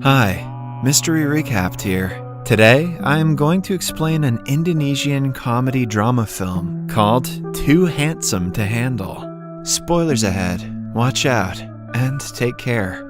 Hi, Mystery Recapped here. Today, I am going to explain an Indonesian comedy drama film called Too Handsome to Handle. Spoilers ahead, watch out, and take care.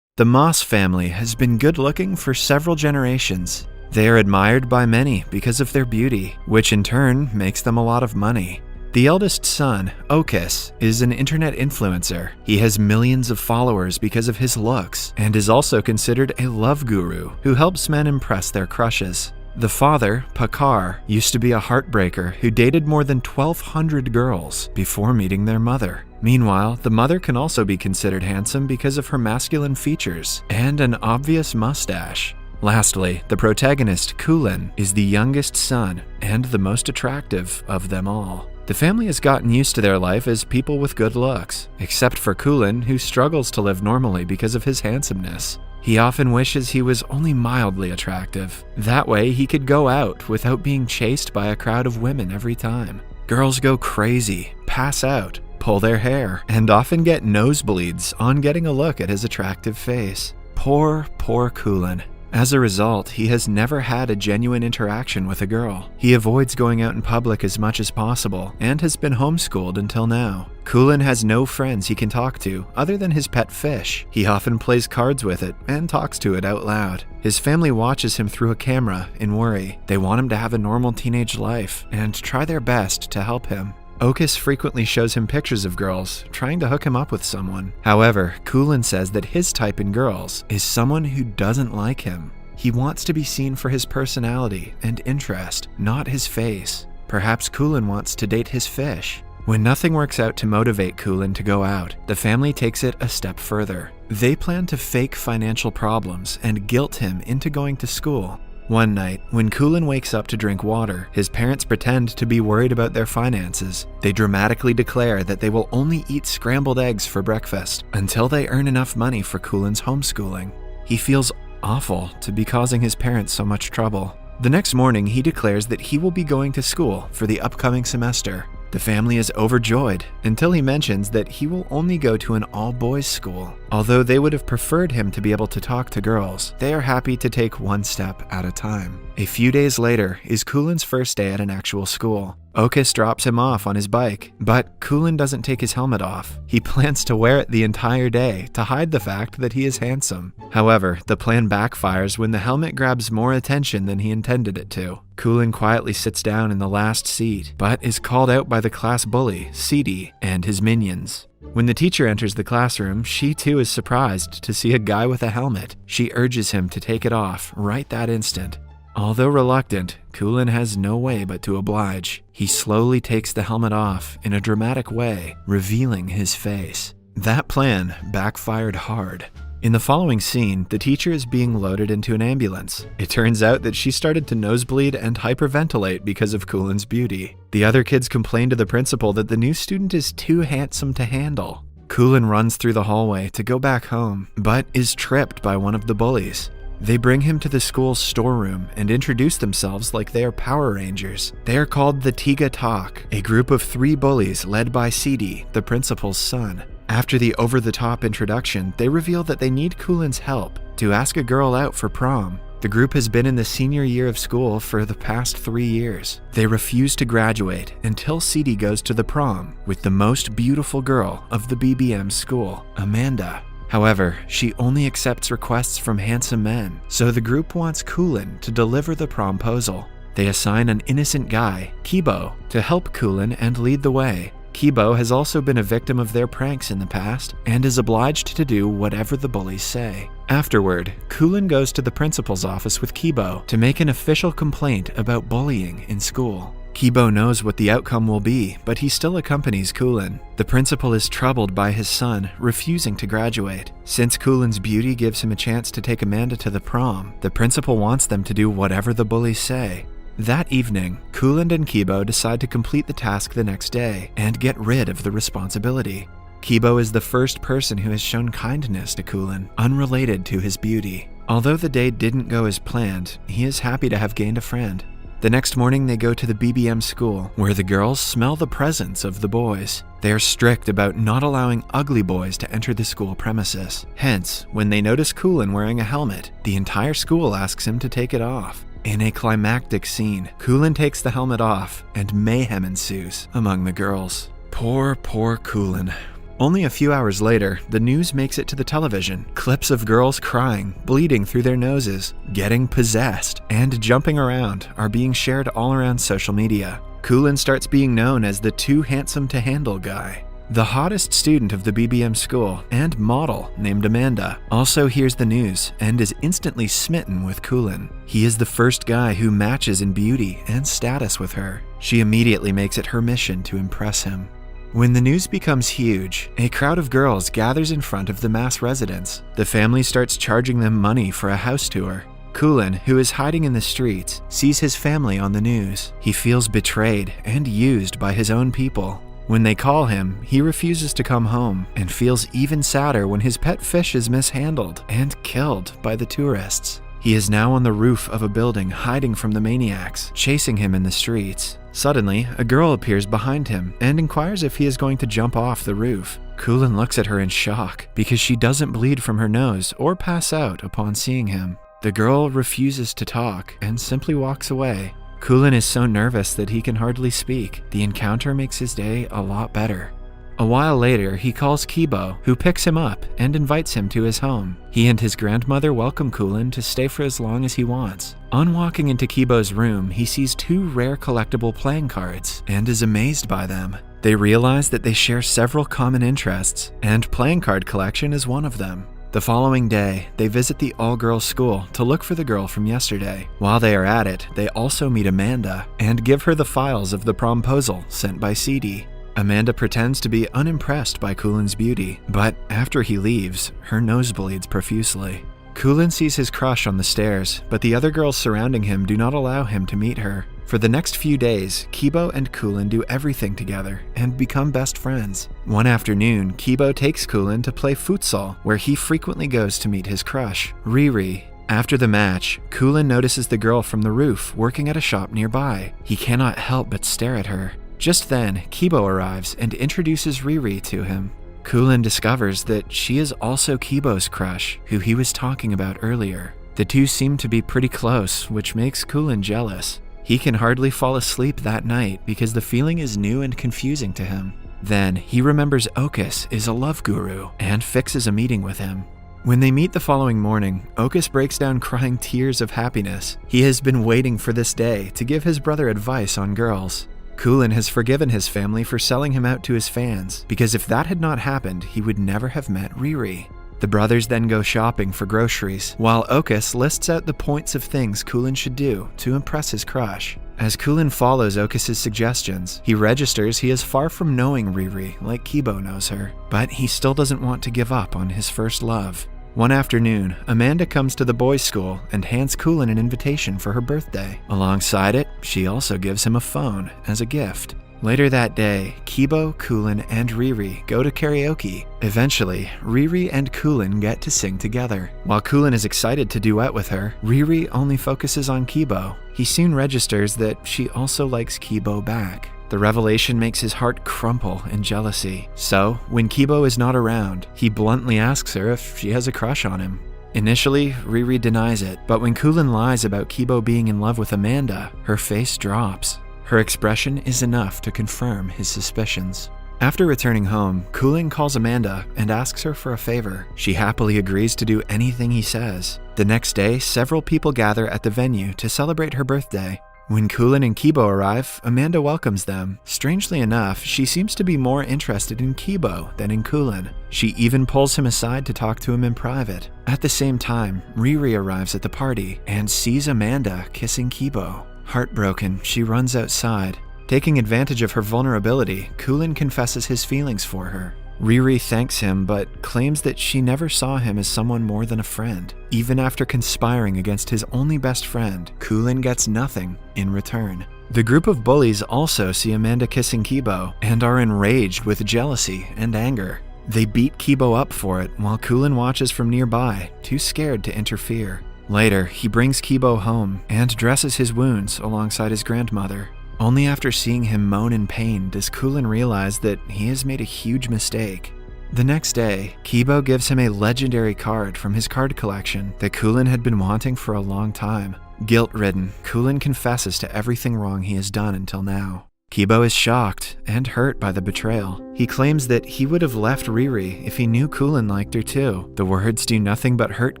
The Moss family has been good-looking for several generations. They are admired by many because of their beauty, which in turn makes them a lot of money. The eldest son, Okis, is an internet influencer. He has millions of followers because of his looks, and is also considered a love guru who helps men impress their crushes. The father, Pakar, used to be a heartbreaker who dated more than 1,200 girls before meeting their mother. Meanwhile, the mother can also be considered handsome because of her masculine features and an obvious mustache. Lastly, the protagonist, Kulin, is the youngest son and the most attractive of them all. The family has gotten used to their life as people with good looks, except for Kulin, who struggles to live normally because of his handsomeness. He often wishes he was only mildly attractive. That way, he could go out without being chased by a crowd of women every time. Girls go crazy, pass out, pull their hair, and often get nosebleeds on getting a look at his attractive face. Poor Kulin. As a result, he has never had a genuine interaction with a girl. He avoids going out in public as much as possible and has been homeschooled until now. Kulin has no friends he can talk to other than his pet fish. He often plays cards with it and talks to it out loud. His family watches him through a camera in worry. They want him to have a normal teenage life and try their best to help him. Okis frequently shows him pictures of girls, trying to hook him up with someone. However, Kulin says that his type in girls is someone who doesn't like him. He wants to be seen for his personality and interest, not his face. Perhaps Kulin wants to date his fish. When nothing works out to motivate Kulin to go out, the family takes it a step further. They plan to fake financial problems and guilt him into going to school. One night, when Kulin wakes up to drink water, his parents pretend to be worried about their finances. They dramatically declare that they will only eat scrambled eggs for breakfast until they earn enough money for Kulin's homeschooling. He feels awful to be causing his parents so much trouble. The next morning, he declares that he will be going to school for the upcoming semester. The family is overjoyed until he mentions that he will only go to an all-boys school. Although they would have preferred him to be able to talk to girls, they are happy to take one step at a time. A few days later is Kulin's first day at an actual school. Okis drops him off on his bike, but Kulin doesn't take his helmet off. He plans to wear it the entire day to hide the fact that he is handsome. However, the plan backfires when the helmet grabs more attention than he intended it to. Kulin quietly sits down in the last seat, but is called out by the class bully, Sidi, and his minions. When the teacher enters the classroom, she too is surprised to see a guy with a helmet. She urges him to take it off right that instant. Although reluctant, Kulin has no way but to oblige. He slowly takes the helmet off in a dramatic way, revealing his face. That plan backfired hard. In the following scene, the teacher is being loaded into an ambulance. It turns out that she started to nosebleed and hyperventilate because of Kulin's beauty. The other kids complain to the principal that the new student is too handsome to handle. Kulin runs through the hallway to go back home, but is tripped by one of the bullies. They bring him to the school's storeroom and introduce themselves like they are Power Rangers. They are called the Tiga Tak, a group of 3 bullies led by Sidi, the principal's son. After the over-the-top introduction, they reveal that they need Kulin's help to ask a girl out for prom. The group has been in the senior year of school for the past 3 years. They refuse to graduate until Sidi goes to the prom with the most beautiful girl of the BBM school, Amanda. However, she only accepts requests from handsome men, so the group wants Kulin to deliver the promposal. They assign an innocent guy, Kibo, to help Kulin and lead the way. Kibo has also been a victim of their pranks in the past and is obliged to do whatever the bullies say. Afterward, Kulin goes to the principal's office with Kibo to make an official complaint about bullying in school. Kibo knows what the outcome will be, but he still accompanies Kulin. The principal is troubled by his son refusing to graduate. Since Kulin's beauty gives him a chance to take Amanda to the prom, the principal wants them to do whatever the bullies say. That evening, Kulin and Kibo decide to complete the task the next day and get rid of the responsibility. Kibo is the first person who has shown kindness to Kulin, unrelated to his beauty. Although the day didn't go as planned, he is happy to have gained a friend. The next morning, they go to the BBM school, where the girls smell the presence of the boys. They are strict about not allowing ugly boys to enter the school premises. Hence, when they notice Kulin wearing a helmet, the entire school asks him to take it off. In a climactic scene, Kulin takes the helmet off, and mayhem ensues among the girls. Poor Kulin. Only a few hours later, the news makes it to the television. Clips of girls crying, bleeding through their noses, getting possessed, and jumping around are being shared all around social media. Kulin starts being known as the too handsome to handle guy. The hottest student of the BBM school and model named Amanda also hears the news and is instantly smitten with Kulin. He is the first guy who matches in beauty and status with her. She immediately makes it her mission to impress him. When the news becomes huge, a crowd of girls gathers in front of the mass residence. The family starts charging them money for a house tour. Kulin, who is hiding in the streets, sees his family on the news. He feels betrayed and used by his own people. When they call him, he refuses to come home and feels even sadder when his pet fish is mishandled and killed by the tourists. He is now on the roof of a building hiding from the maniacs, chasing him in the streets. Suddenly, a girl appears behind him and inquires if he is going to jump off the roof. Kulin looks at her in shock because she doesn't bleed from her nose or pass out upon seeing him. The girl refuses to talk and simply walks away. Kulin is so nervous that he can hardly speak. The encounter makes his day a lot better. A while later, he calls Kibo, who picks him up and invites him to his home. He and his grandmother welcome Kulin to stay for as long as he wants. On walking into Kibo's room, he sees 2 rare collectible playing cards and is amazed by them. They realize that they share several common interests, and playing card collection is one of them. The following day, they visit the all-girls school to look for the girl from yesterday. While they are at it, they also meet Amanda and give her the files of the promposal sent by CD. Amanda pretends to be unimpressed by Kulin's beauty, but after he leaves, her nose bleeds profusely. Kulin sees his crush on the stairs, but the other girls surrounding him do not allow him to meet her. For the next few days, Kibo and Kulin do everything together and become best friends. One afternoon, Kibo takes Kulin to play futsal, where he frequently goes to meet his crush, Riri. After the match, Kulin notices the girl from the roof working at a shop nearby. He cannot help but stare at her. Just then, Kibo arrives and introduces Riri to him. Kulin discovers that she is also Kibo's crush, who he was talking about earlier. The two seem to be pretty close, which makes Kulin jealous. He can hardly fall asleep that night because the feeling is new and confusing to him. Then, he remembers Okus is a love guru and fixes a meeting with him. When they meet the following morning, Okus breaks down crying tears of happiness. He has been waiting for this day to give his brother advice on girls. Kulin has forgiven his family for selling him out to his fans, because if that had not happened, he would never have met Riri. The brothers then go shopping for groceries, while Okus lists out the points of things Kulin should do to impress his crush. As Kulin follows Okus's suggestions, he registers he is far from knowing Riri like Kibo knows her, but he still doesn't want to give up on his first love. One afternoon, Amanda comes to the boys' school and hands Kulin an invitation for her birthday. Alongside it, she also gives him a phone as a gift. Later that day, Kibo, Kulin, and Riri go to karaoke. Eventually, Riri and Kulin get to sing together. While Kulin is excited to duet with her, Riri only focuses on Kibo. He soon registers that she also likes Kibo back. The revelation makes his heart crumple in jealousy. So, when Kibo is not around, he bluntly asks her if she has a crush on him. Initially, Riri denies it, but when Kulin lies about Kibo being in love with Amanda, her face drops. Her expression is enough to confirm his suspicions. After returning home, Kulin calls Amanda and asks her for a favor. She happily agrees to do anything he says. The next day, several people gather at the venue to celebrate her birthday. When Kulin and Kibo arrive, Amanda welcomes them. Strangely enough, she seems to be more interested in Kibo than in Kulin. She even pulls him aside to talk to him in private. At the same time, Riri arrives at the party and sees Amanda kissing Kibo. Heartbroken, she runs outside. Taking advantage of her vulnerability, Kulin confesses his feelings for her. Riri thanks him, but claims that she never saw him as someone more than a friend. Even after conspiring against his only best friend, Kulin gets nothing in return. The group of bullies also see Amanda kissing Kibo and are enraged with jealousy and anger. They beat Kibo up for it while Kulin watches from nearby, too scared to interfere. Later, he brings Kibo home and dresses his wounds alongside his grandmother. Only after seeing him moan in pain does Kulin realize that he has made a huge mistake. The next day, Kibo gives him a legendary card from his card collection that Kulin had been wanting for a long time. Guilt-ridden, Kulin confesses to everything wrong he has done until now. Kibo is shocked and hurt by the betrayal. He claims that he would have left Riri if he knew Kulin liked her too. The words do nothing but hurt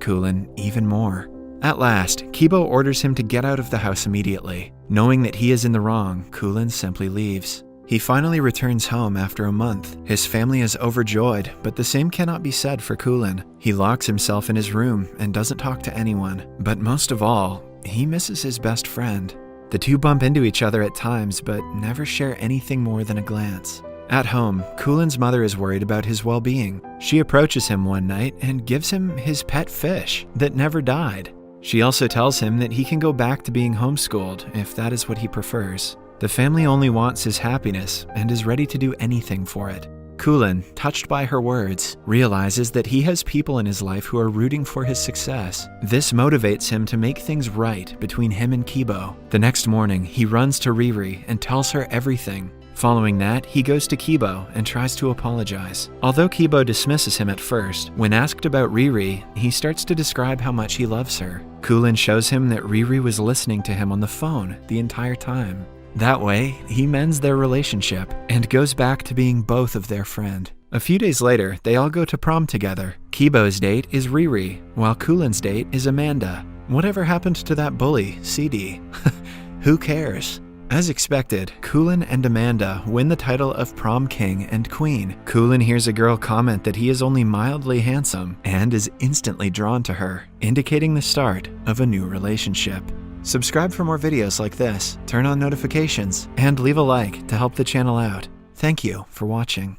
Kulin even more. At last, Kibo orders him to get out of the house immediately. Knowing that he is in the wrong, Kulin simply leaves. He finally returns home after a month. His family is overjoyed, but the same cannot be said for Kulin. He locks himself in his room and doesn't talk to anyone. But most of all, he misses his best friend. The two bump into each other at times, but never share anything more than a glance. At home, Kulin's mother is worried about his well-being. She approaches him one night and gives him his pet fish that never died. She also tells him that he can go back to being homeschooled if that is what he prefers. The family only wants his happiness and is ready to do anything for it. Kulin, touched by her words, realizes that he has people in his life who are rooting for his success. This motivates him to make things right between him and Kibo. The next morning, he runs to Riri and tells her everything. Following that, he goes to Kibo and tries to apologize. Although Kibo dismisses him at first, when asked about Riri, he starts to describe how much he loves her. Kulin shows him that Riri was listening to him on the phone the entire time. That way, he mends their relationship and goes back to being both of their friend. A few days later, they all go to prom together. Kibo's date is Riri, while Kulin's date is Amanda. Whatever happened to that bully, CD? Who cares? As expected, Kulin and Amanda win the title of prom king and queen. Kulin hears a girl comment that he is only mildly handsome and is instantly drawn to her, indicating the start of a new relationship. Subscribe for more videos like this, turn on notifications, and leave a like to help the channel out. Thank you for watching.